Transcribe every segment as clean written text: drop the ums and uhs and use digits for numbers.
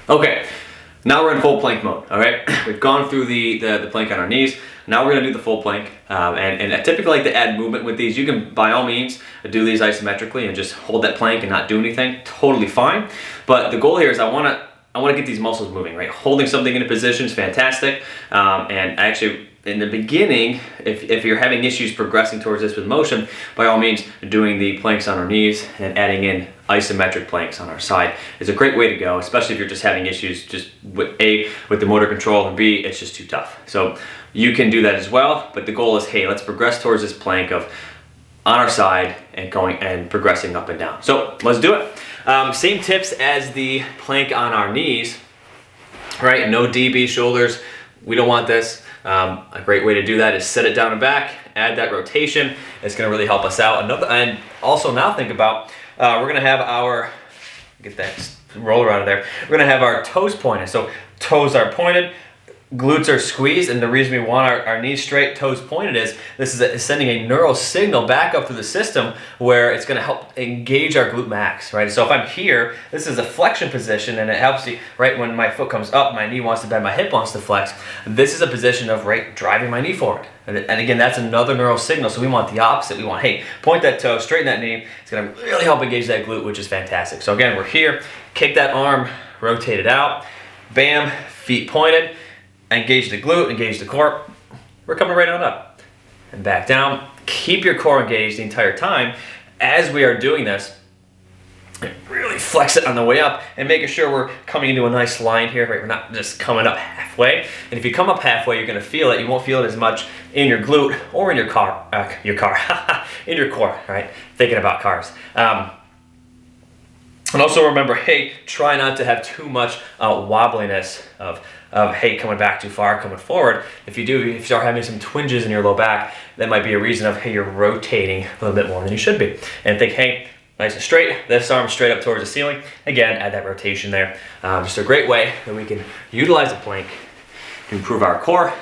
Okay, now we're in full plank mode, all right? We've gone through the plank on our knees. Now we're gonna do the full plank. And I typically like to add movement with these. You can, by all means, do these isometrically and just hold that plank and not do anything. Totally fine. But the goal here is I wanna get these muscles moving, right? Holding something in a position is fantastic. And actually, in the beginning, if you're having issues progressing towards this with motion, by all means, doing the planks on our knees and adding in isometric planks on our side is a great way to go, especially if you're just having issues just with the motor control, and B, it's just too tough. So you can do that as well, but the goal is, hey, let's progress towards this plank of on our side and going and progressing up and down. So let's do it. Same tips as the plank on our knees, right? No DB shoulders. We don't want this. A great way to do that is set it down and back, add that rotation. It's gonna really help us out. And also now think about, we're gonna have our, get that roller out of there. We're gonna have our toes pointed. So toes are pointed, glutes are squeezed, and the reason we want our knees straight, toes pointed is this is sending a neural signal back up through the system where it's going to help engage our glute max, right? So if I'm here, this is a flexion position, and it helps you, right, when my foot comes up, my knee wants to bend, my hip wants to flex. This is a position of, right, driving my knee forward. And again, that's another neural signal, so we want the opposite. We want, hey, point that toe, straighten that knee. It's going to really help engage that glute, which is fantastic. So again, we're here, kick that arm, rotate it out, bam, feet pointed, engage the glute, engage the core. We're coming right on up and back down. Keep your core engaged the entire time. As we are doing this, really flex it on the way up and making sure we're coming into a nice line here, right? We're not just coming up halfway. And if you come up halfway, you're gonna feel it. You won't feel it as much in your glute or in your car, in your core, right? Thinking about cars. And also remember, hey, try not to have too much wobbliness of hey, coming back too far, coming forward. If you start having some twinges in your low back, that might be a reason of, hey, you're rotating a little bit more than you should be. And think, hey, nice and straight, this arm straight up towards the ceiling. Again, add that rotation there. Just a great way that we can utilize the plank to improve our core,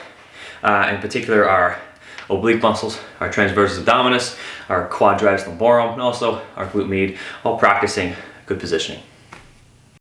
in particular our oblique muscles, our transversus abdominis, our quadratus lumborum, and also our glute med, while practicing good positioning.